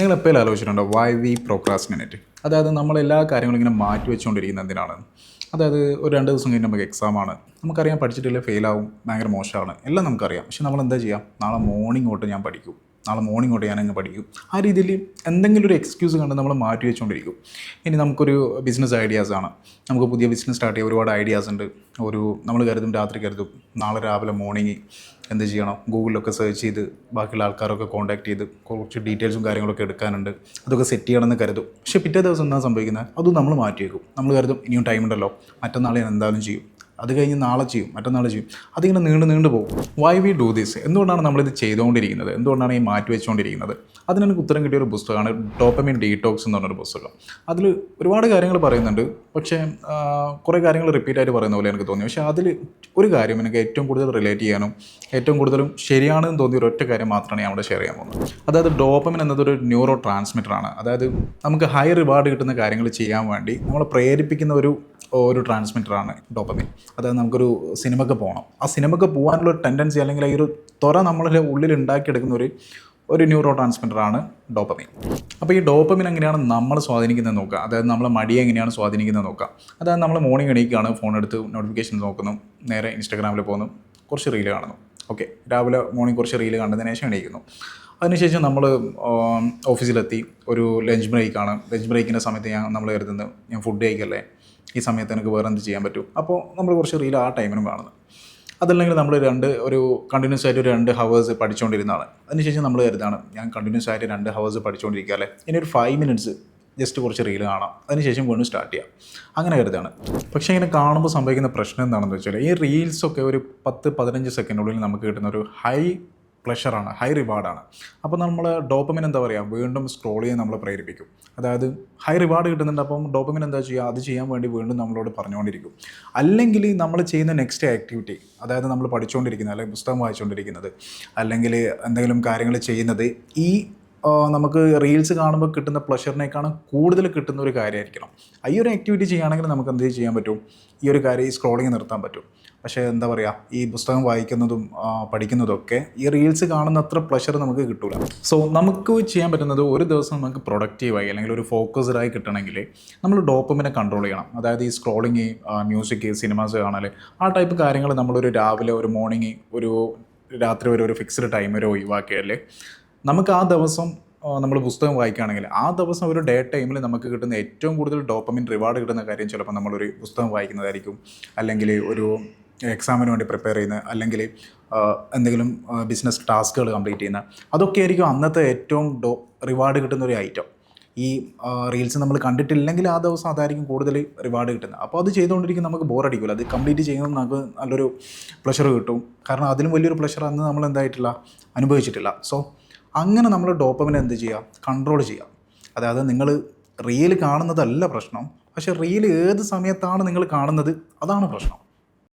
നിങ്ങൾ എപ്പോഴും ആലോചിച്ചിട്ടുണ്ടോ Y V procrastinate? അതായത് നമ്മളെല്ലാ കാര്യങ്ങളും ഇങ്ങനെ മാറ്റി വെച്ചുകൊണ്ടിരിക്കുന്നത് എന്തിനാണ്? അതായത് ഒരു 2 ദിവസം കഴിഞ്ഞ് നമുക്ക് എക്സാമാണ്, നമുക്കറിയാം പഠിച്ചിട്ടില്ല ഫെയിലാവും, ഭയങ്കര മോശമാണ്, എല്ലാം നമുക്കറിയാം. പക്ഷെ നമ്മൾ എന്താ ചെയ്യുക? നാളെ മോർണിംഗ് തൊട്ട് ഞാൻ പഠിക്കും, നാളെ മോർണിംഗ് തൊട്ട് ഞാനങ്ങ് പഠിക്കും. ആ രീതിയിൽ എന്തെങ്കിലും ഒരു എക്സ്ക്യൂസ് കണ്ട് നമ്മൾ മാറ്റി വെച്ചുകൊണ്ടിരിക്കും. ഇനി നമുക്കൊരു ബിസിനസ് ഐഡിയാസാണ്, നമുക്ക് പുതിയ ബിസിനസ് സ്റ്റാർട്ട് ചെയ്യാൻ ഒരുപാട് ഐഡിയാസ് ഉണ്ട്. നമ്മൾ കരുതും, രാത്രി കരുതും നാളെ രാവിലെ മോർണിംഗ് എന്ത് ചെയ്യണം, ഗൂഗിളിലൊക്കെ സെർച്ച് ചെയ്ത് ബാക്കിയുള്ള ആൾക്കാരൊക്കെ കോൺടാക്ട് ചെയ്ത് കുറച്ച് ഡീറ്റെയിൽസും കാര്യങ്ങളൊക്കെ എടുക്കാനുണ്ട്, അതൊക്കെ സെറ്റ് ചെയ്യണമെന്ന് കരുതും. പക്ഷേ പിറ്റേ ദിവസം എന്താ സംഭവിക്കുന്നത്? അതും നമ്മൾ മാറ്റി വയ്ക്കും. നമ്മൾ കരുതും ഇനിയും ടൈം ഉണ്ടല്ലോ, മറ്റന്നാൾ ഞാൻ എന്തായാലും ചെയ്യും, അത് കഴിഞ്ഞ് നാളെ ചെയ്യും, മറ്റന്നാൾ ചെയ്യും. അതിങ്ങനെ നീണ്ടു പോകും. Why we do this? എന്തുകൊണ്ടാണ് നമ്മളിത് ചെയ്തുകൊണ്ടിരിക്കുന്നത്? എന്തുകൊണ്ടാണ് ഈ മാറ്റി വെച്ചുകൊണ്ടിരിക്കുന്നത്? അതിനെനിക്ക് ഉത്തരം കിട്ടിയൊരു പുസ്തകമാണ് ഡോപ്പമിൻ ഡീടോക്സ് എന്ന് പറഞ്ഞൊരു പുസ്തകം. അതിൽ ഒരുപാട് കാര്യങ്ങൾ പറയുന്നുണ്ട്, പക്ഷേ കുറേ കാര്യങ്ങൾ റിപ്പീറ്റായിട്ട് പറയുന്ന പോലെ എനിക്ക് തോന്നി. പക്ഷേ അതിൽ ഒരു കാര്യം എനിക്ക് ഏറ്റവും കൂടുതൽ റിലേറ്റ് ചെയ്യാനും ഏറ്റവും കൂടുതലും ശരിയാണെന്ന് തോന്നിയ ഒരൊറ്റ കാര്യം മാത്രമാണ് ഞാൻ അവിടെ ഷെയർ ചെയ്യാൻ പോകുന്നത്. അതായത് ഡോപ്പമിൻ എന്നതൊരു ന്യൂറോ ട്രാൻസ്മിറ്ററാണ്. അതായത് നമുക്ക് ഹൈ റിവാർഡ് കിട്ടുന്ന കാര്യങ്ങൾ ചെയ്യാൻ വേണ്ടി നമ്മളെ പ്രേരിപ്പിക്കുന്ന ഒരു ട്രാൻസ്മിറ്ററാണ് ഡോപ്പമിൻ. അതായത് നമുക്കൊരു സിനിമയ്ക്ക് പോകണം, ആ സിനിമയ്ക്ക് പോകാനുള്ള ഒരു ടെൻഡൻസി അല്ലെങ്കിൽ ഈ ഒരു ത്വര നമ്മളുടെ ഉള്ളിൽ ഉണ്ടാക്കിയെടുക്കുന്ന ഒരു ന്യൂറോ ട്രാൻസ്മിറ്ററാണ് ഡോപ്പമിൻ. അപ്പോൾ ഈ ഡോപ്പമിൻ എങ്ങനെയാണ് നമ്മൾ സ്വാധീനിക്കുന്നത് നോക്കുക. അതായത് നമ്മളെ മടിയെ എങ്ങനെയാണ് സ്വാധീനിക്കുന്നത് നോക്കുക. അതായത് നമ്മൾ മോർണിംഗ് എണീക്കുകയാണ്, ഫോൺ എടുത്ത് നോട്ടിഫിക്കേഷൻ നോക്കുന്നു, നേരെ ഇൻസ്റ്റാഗ്രാമിൽ പോകുന്നു, കുറച്ച് റീല് കാണുന്നു. ഓക്കെ, രാവിലെ മോർണിംഗ് കുറച്ച് റീല് കണ്ടതിന് ശേഷം എണീക്കുന്നു. അതിനുശേഷം നമ്മൾ ഓഫീസിലെത്തി, ഒരു ലഞ്ച് ബ്രേക്കാണ്. ലഞ്ച് ബ്രേക്കിൻ്റെ സമയത്ത് നമ്മൾ കരുതുന്നത് ഞാൻ ഫുഡ് കഴിക്കല്ലേ, ഈ സമയത്ത് എനിക്ക് വേറെ എന്ത് ചെയ്യാൻ പറ്റും. അപ്പോൾ നമ്മൾ കുറച്ച് റീൽ ആ ടൈമിനും കാണുന്നത്. അതല്ലെങ്കിൽ നമ്മൾ ഒരു കണ്ടിന്യൂസ് ആയിട്ട് ഒരു 2 ഹവേഴ്സ് പഠിച്ചുകൊണ്ടിരുന്നതാണ്. അതിനുശേഷം നമ്മൾ കരുതാണ് ഞാൻ കണ്ടിന്യൂസ് ആയിട്ട് 2 ഹവേഴ്സ് പഠിച്ചുകൊണ്ടിരിക്കുക അല്ലേ, ഇനി ഒരു 5 മിനിറ്റ്സ് ജസ്റ്റ് കുറച്ച് റീൽ കാണാം, അതിനുശേഷം വീണ്ടും സ്റ്റാർട്ട് ചെയ്യാം, അങ്ങനെ കരുതാണ്. പക്ഷേ ഇങ്ങനെ കാണുമ്പോൾ സംഭവിക്കുന്ന പ്രശ്നം എന്താണെന്ന് വെച്ചാൽ ഈ റീൽസൊക്കെ ഒരു 10-15 സെക്കൻഡിനുള്ളിൽ നമുക്ക് കിട്ടുന്ന ഒരു ഹൈ പ്ലഷറാണ്, ഹൈ റിവാർഡാണ്. അപ്പോൾ നമ്മൾ ഡോപ്പമിൻ എന്താ പറയുക, വീണ്ടും സ്ക്രോൾ ചെയ്യാൻ നമ്മളെ പ്രേരിപ്പിക്കും. അതായത് ഹൈ റിവാർഡ് കിട്ടുന്നുണ്ട്, അപ്പം ഡോപ്പമിൻ എന്താ ചെയ്യുക, അത് ചെയ്യാൻ വേണ്ടി വീണ്ടും നമ്മളോട് പറഞ്ഞുകൊണ്ടിരിക്കും. അല്ലെങ്കിൽ നമ്മൾ ചെയ്യുന്ന നെക്സ്റ്റ് ആക്ടിവിറ്റി, അതായത് നമ്മൾ പഠിച്ചുകൊണ്ടിരിക്കുന്നത് അല്ലെങ്കിൽ പുസ്തകം വായിച്ചുകൊണ്ടിരിക്കുന്നത് അല്ലെങ്കിൽ എന്തെങ്കിലും കാര്യങ്ങൾ ചെയ്യുന്നത് ഈ നമുക്ക് റീൽസ് കാണുമ്പോൾ കിട്ടുന്ന പ്ലഷറിനേക്കാളും കൂടുതൽ കിട്ടുന്ന ഒരു കാര്യമായിരിക്കണം. ഈ ഒരു ആക്ടിവിറ്റി ചെയ്യുകയാണെങ്കിൽ നമുക്ക് എന്ത് ചെയ്യാൻ പറ്റും, ഈ ഒരു കാര്യം ഈ സ്ക്രോളിങ് നിർത്താൻ പറ്റും. പക്ഷേ എന്താ പറയുക, ഈ പുസ്തകം വായിക്കുന്നതും പഠിക്കുന്നതൊക്കെ ഈ റീൽസ് കാണുന്ന അത്ര പ്ലഷർ നമുക്ക് കിട്ടില്ല. സോ നമുക്ക് ചെയ്യാൻ പറ്റുന്നത്, ഒരു ദിവസം നമുക്ക് പ്രൊഡക്റ്റീവായി അല്ലെങ്കിൽ ഒരു ഫോക്കസ്ഡായി കിട്ടണമെങ്കിൽ നമ്മൾ ഡോപ്പമിനെ കൺട്രോൾ ചെയ്യണം. അതായത് ഈ സ്ക്രോളിങ്, മ്യൂസിക്, സിനിമാസ് കാണൽ, ആ ടൈപ്പ് കാര്യങ്ങൾ നമ്മളൊരു രാവിലെ, ഒരു മോർണിംഗ്, ഒരു രാത്രി വരെ ഒരു ഫിക്സ്ഡ് ടൈം വരെ ഒഴിവാക്കിയാൽ നമുക്ക് ആ ദിവസം നമ്മൾ പുസ്തകം വായിക്കുകയാണെങ്കിൽ ആ ദിവസം ഒരു ഡേ ടൈമിൽ നമുക്ക് കിട്ടുന്ന ഏറ്റവും കൂടുതൽ ഡോപ്പമിൻ റിവാർഡ് കിട്ടുന്ന കാര്യം ചിലപ്പോൾ നമ്മളൊരു പുസ്തകം വായിക്കുന്നതായിരിക്കും, അല്ലെങ്കിൽ ഒരു എക്സാമിന് വേണ്ടി പ്രിപ്പയർ ചെയ്യുന്ന, അല്ലെങ്കിൽ എന്തെങ്കിലും ബിസിനസ് ടാസ്കുകൾ കംപ്ലീറ്റ് ചെയ്യുന്ന, അതൊക്കെ ആയിരിക്കും അന്നത്തെ ഏറ്റവും റിവാർഡ് കിട്ടുന്ന ഒരു ഐറ്റം. ഈ റീൽസ് നമ്മൾ കണ്ടിട്ടില്ലെങ്കിൽ ആ ദിവസം അതായിരിക്കും കൂടുതൽ റിവാർഡ് കിട്ടുന്നത്. അപ്പോൾ അത് ചെയ്തുകൊണ്ടിരിക്കും, നമുക്ക് ബോറടിക്കില്ല. അത് കംപ്ലീറ്റ് ചെയ്യുമ്പോൾ നമുക്ക് നല്ലൊരു പ്ലഷർ കിട്ടും. കാരണം അതിലും വലിയൊരു പ്ലഷർ അന്ന് നമ്മൾ എന്തായിട്ടില്ല, അനുഭവിച്ചിട്ടില്ല. സോ അങ്ങനെ നമ്മൾ ഡോപ്പമിനെ എന്ത് ചെയ്യുക, കൺട്രോൾ ചെയ്യുക. അതായത് നിങ്ങൾ റീൽ കാണുന്നതല്ല പ്രശ്നം, പക്ഷേ റീൽ ഏത് സമയത്താണ് നിങ്ങൾ കാണുന്നത്, അതാണ് പ്രശ്നം.